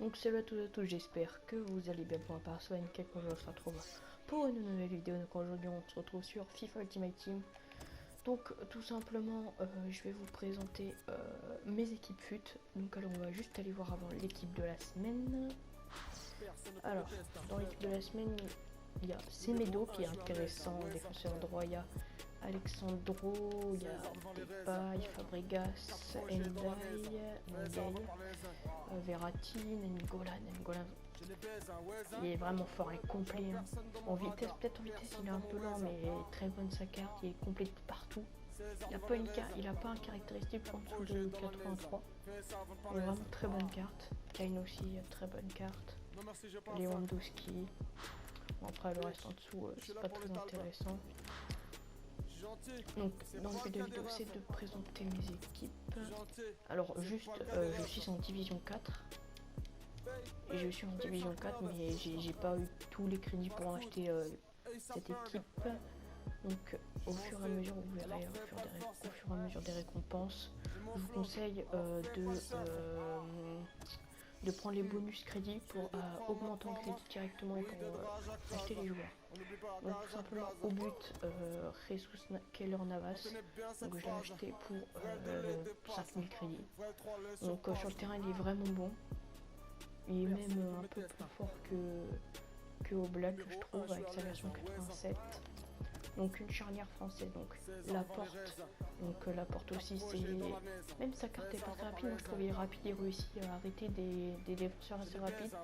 Donc salut à tous et à tous, j'espère que vous allez bien. Pour ma part, soit nickel, quand on se retrouve pour une nouvelle vidéo. Donc aujourd'hui on se retrouve sur FIFA Ultimate Team. Donc tout simplement je vais vous présenter mes équipes FUT. Donc alors on va juste aller voir avant l'équipe de la semaine. Alors dans l'équipe de la semaine il y a Semedo qui est intéressant, défenseur droit, il y a Alexandro, il y a Depay, Fabregas, Ndiaye, Verratti, N'Golan. Il est vraiment fort et complet. Hein. En vitesse, peut-être en vitesse il est un peu lent, mais très bonne sa carte, il est complet partout. Il a pas un caractéristique en dessous de 83. Il a vraiment très bonne carte. Kane aussi, très bonne carte. Lewandowski. Bon, après le reste en dessous, c'est pas très intéressant. Donc dans le but de vidéo c'est de présenter mes équipes. Alors juste je suis en division 4 et je suis en division 4 mais j'ai pas eu tous les crédits pour acheter cette équipe. Donc au fur et à mesure vous verrez au fur et à mesure des récompenses, je vous conseille de prendre les bonus crédits pour augmenter en crédit directement et pour acheter les joueurs. Donc tout simplement au but Jesus Keylor Navas, donc je l'ai acheté pour 5000 crédits. Donc sur le terrain il est vraiment bon, il est même un peu plus fort que au Black je trouve avec sa version 87. Donc une charnière française, donc la porte aussi, c'est même sa carte est pas très rapide, moi je trouve il est rapide, il réussit à arrêter des défenseurs assez rapides.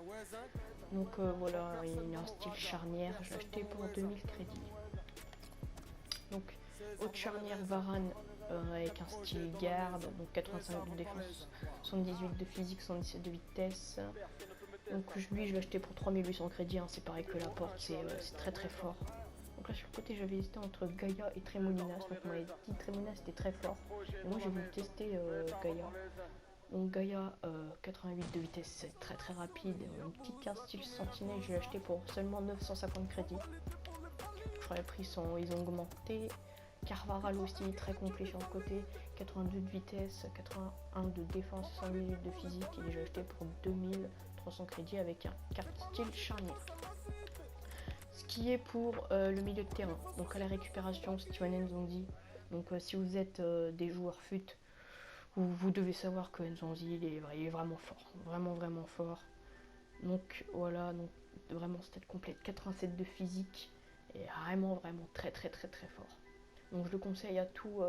Donc voilà, il a un style charnière, je l'ai acheté pour 2000 crédits. Donc haute charnière Varane avec un style garde, donc 85 de défense, 78 de physique, 117 de vitesse. Donc lui je l'ai acheté pour 3800 crédits, hein, c'est pareil que la porte, c'est très très fort. Donc là sur le côté j'avais hésité entre Gaïa et Tremolinas, donc on m'avait dit Tremolinas c'était très fort, et moi j'ai voulu tester Gaïa. Donc Gaïa 88 de vitesse, c'est très très rapide, une petite carte style sentinelle, je l'ai acheté pour seulement 950 crédits. Je crois les prix ils ont augmenté. Carvaral aussi très complet sur le côté, 82 de vitesse, 81 de défense, 118 de physique, et j'ai acheté pour 2300 crédits avec un carte style charnière. Ce qui est pour le milieu de terrain, donc à la récupération, Steven Nzonzi. Donc si vous êtes des joueurs FUT, vous devez savoir que Nzonzi il est vraiment fort, vraiment fort. Donc voilà, donc vraiment stat complète, 87 de physique, et vraiment très fort. Donc je le conseille à tous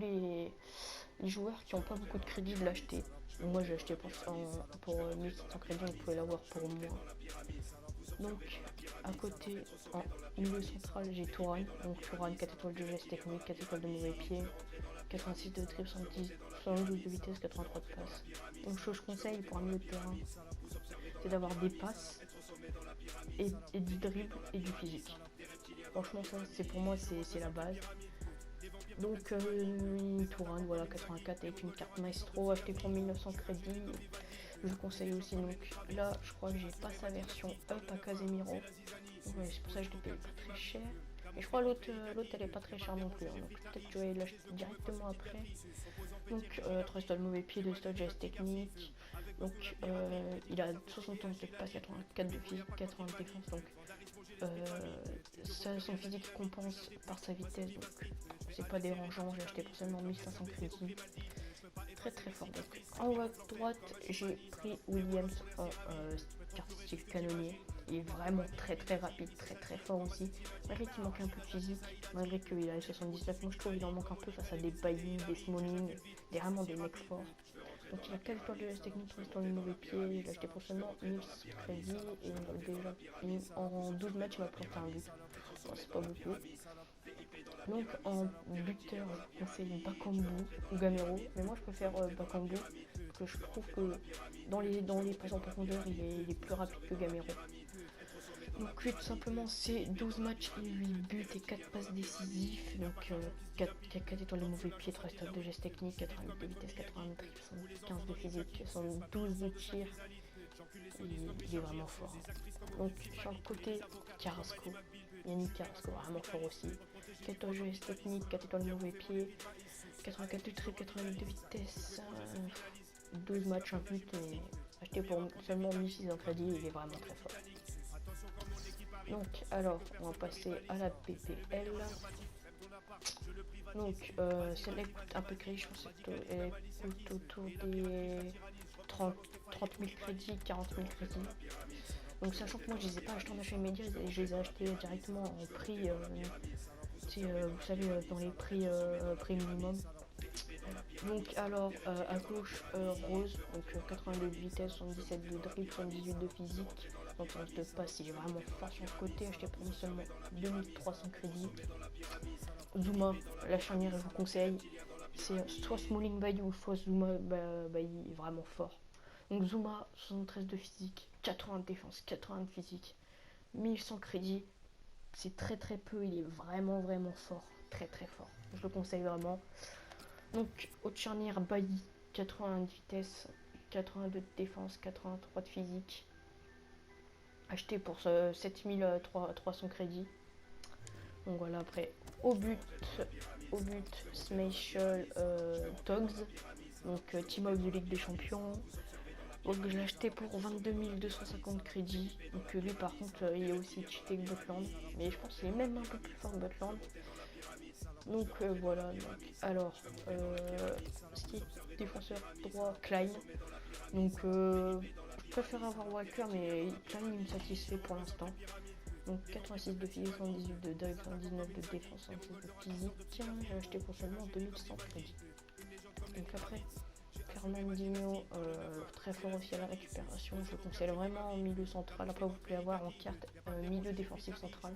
les joueurs qui n'ont pas beaucoup de crédits de l'acheter. Moi j'ai acheté pour 1700 crédits, vous pouvez l'avoir pour moins. Donc à côté, en milieu central, j'ai Touran. Donc Touran, 4 étoiles de geste technique, 4 étoiles de mauvais pied, 86 de dribble, 112 de vitesse, 83 de passe. Donc ce que je conseille pour un milieu de terrain, c'est d'avoir des passes et du dribble et du physique. Franchement ça c'est pour moi c'est la base. Donc Touran, voilà, 84 avec une carte maestro achetée pour 1900 crédits. Je conseille aussi, donc là je crois que j'ai pas sa version up à Casemiro, ouais, c'est pour ça que je l'ai payé pas très cher, et je crois l'autre elle est pas très chère non plus, hein, donc peut-être que je vais l'acheter directement après. Donc 3 stades mauvais pied, 2 stades geste technique, donc il a 71 de passe, 84 de physique, 80 de défense, donc son physique compense par sa vitesse, donc c'est pas dérangeant. J'ai acheté pour seulement 1500 crédits, très fort. Donc en haut à droite j'ai pris Williams en carte style canonnier. Il est vraiment très rapide, très fort aussi, malgré qu'il manque un peu de physique, malgré qu'il a 79. Moi je trouve qu'il en manque un peu face à des Bailly, des Smalling, vraiment des mecs forts. Donc il a 4 étoiles de geste technique, 3 étoiles de mauvais pied. Je l'ai acheté pour seulement 1000 crédits, et déjà en 12 matchs il m'a planté un but, bon, c'est pas beaucoup. Donc en buteur, je conseille Bakambu ou Gamero, mais moi je préfère Bakambu, parce que je trouve que dans les passes en profondeur il est plus rapide que Gamero. Donc lui tout simplement c'est 12 matchs et 8 buts et 4 passes décisifs, donc 4 étoiles de mauvais pied, 3 stades de geste technique, 88 de vitesse, 80 de dribble, 115 de physique, 112 de tir. Il est vraiment fort. Donc sur le côté, Carrasco, Yannick Carrasco, vraiment fort aussi. 4 étoiles de geste technique, 4 étoiles de mauvais pied, 84 de dribble, 88 de vitesse, 12 matchs, un but, et acheté pour seulement 1600 crédits, il est vraiment très fort. Donc alors, on va passer à la PPL. Donc celle-là coûte un peu crédit, je pense qu'elle coûte autour des 30 000 crédits, 40 000 crédits. Donc sachant que moi je les ai pas achetés en achat immédiat, je les ai achetés directement en prix, vous savez, dans les prix minimum. Donc alors à gauche rose, donc 82 de vitesse, 77 de dribble, 78 de physique. Donc en de passe il est vraiment fort sur le côté, acheté pour seulement 2300 crédits. Zuma, la charnière je vous conseille, c'est soit Smalling Bailly ou soit Zuma Bailly, est vraiment fort. Donc Zuma, 73 de physique, 80 de défense, 80 de physique, 1100 crédits, c'est très très peu, il est vraiment fort, très très fort, je le conseille vraiment. Donc haute charnière Bailly, 81 de vitesse, 82 de défense, 83 de physique, acheté pour 7300 crédits. Donc voilà, après au but Smashel Togs, donc Team of the Ligue des Champions. Donc je l'ai acheté pour 22 250 crédits. Donc lui par contre il est aussi cheaté que Botland, mais je pense qu'il est même un peu plus fort que Botland. Donc voilà, donc alors ce qui est défenseur droit Klein. Donc je préfère avoir Walker, mais Klein il me satisfait pour l'instant. Donc 86 de physique, 78 de drive, 79 de défense, 76 de physique. J'ai acheté pour seulement 2100 crédits. Donc après Fernandinho, très fort aussi à la récupération, je conseille vraiment en milieu central. Après vous pouvez avoir en carte milieu défensif central.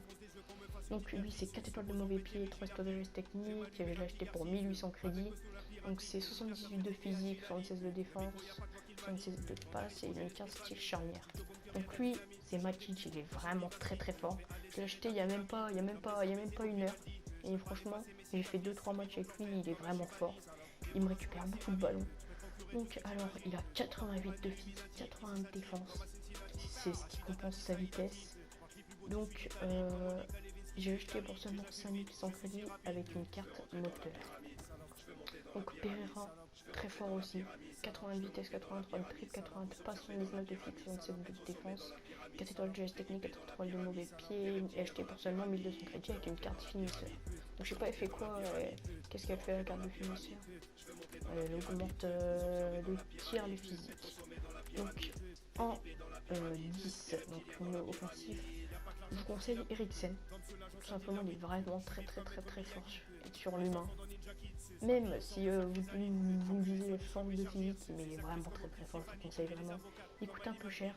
Donc lui c'est 4 étoiles de mauvais pied, 3 étoiles de geste technique, je l'ai acheté pour 1800 crédits. Donc c'est 78 de physique, 76 de défense, 76 de passe et il a une 15 style charnière. Donc lui c'est Matic, il est vraiment très très fort. Je l'ai acheté il y a même pas une heure. Et franchement j'ai fait 2-3 matchs avec lui, il est vraiment fort. Il me récupère beaucoup de ballons. Donc alors il a 88 de physique, 80 de défense. C'est ce qui compense sa vitesse. Donc j'ai acheté pour seulement 5100 crédits avec une carte moteur. Donc Pereira, très fort aussi, 80 de vitesse, 83 de dribble, 80 de passe, 79 de fixe, 67 de défense, 4 étoiles de geste technique, 4 étoiles de mauvais pied, et acheté pour seulement 1200 crédits avec une carte finisseur. Donc je sais pas elle fait quoi, qu'est-ce qu'elle fait la carte de finisseur. Elle augmente le tir, le physique. Donc en 10, donc milieu offensif, je vous conseille Eriksen. Tout simplement il est vraiment très fort sur l'humain. Même si vous me disiez forme de physique, mais il est vraiment très fort, je vous conseille vraiment. Il coûte un peu cher.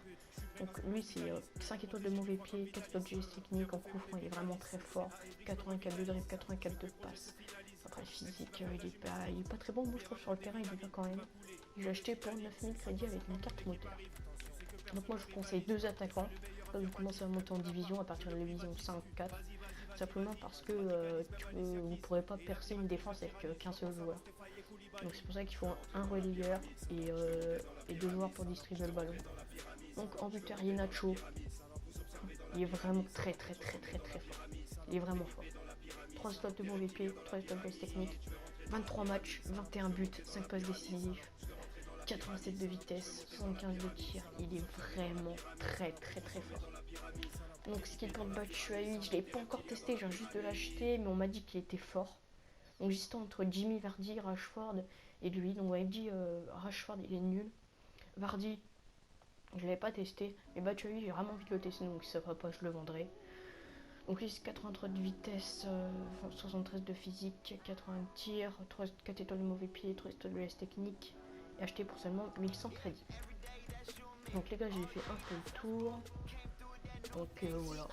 Donc lui c'est 5 étoiles de mauvais pied, 4 étoiles de geste technique en coup franc, il est vraiment très fort. 84 de dribble, 84 de passe. Après physique, il est pas très bon, moi je trouve sur le terrain il est bien quand même. Je l'ai acheté pour 9000 crédits avec une carte moteur. Donc moi je vous conseille 2 attaquants. Là vous commencez à monter en division à partir de la division 5-4. Simplement parce que vous ne pourrez pas percer une défense avec qu'un seul joueur. Donc c'est pour ça qu'il faut un relayeur et 2 joueurs pour distribuer le ballon. Donc en buteur il y a Nacho. Il est vraiment très fort. Il est vraiment fort. 3 étoiles de mauvais pied, 3 étoiles de technique, 23 matchs, 21 buts, 5 passes décisives, 87 de vitesse, 75 de tir. Il est vraiment très fort. Donc ce qui est pour le Batshuayi, je l'ai pas encore testé, j'ai juste de l'acheter, mais on m'a dit qu'il était fort. Donc j'hésitais entre Jimmy Vardy, Rashford et lui. Donc on m'avait dit Rashford il est nul. Vardy, je l'avais pas testé, mais Batshuayi j'ai vraiment envie de le tester, donc si ça va pas je le vendrai. Donc lui c'est 83 de vitesse, 73 de physique, 80 de tir, 4 étoiles de mauvais pied, 3 étoiles de geste technique, et acheté pour seulement 1100 crédits. Donc les gars j'ai fait un peu le tour. Donc voilà,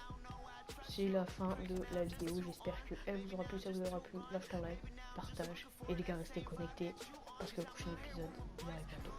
c'est la fin de la vidéo, j'espère qu'elle vous aura plu, ça vous aura plu, lâche ton like, partage, et les gars restez connectés, parce que le prochain épisode, il arrive bientôt.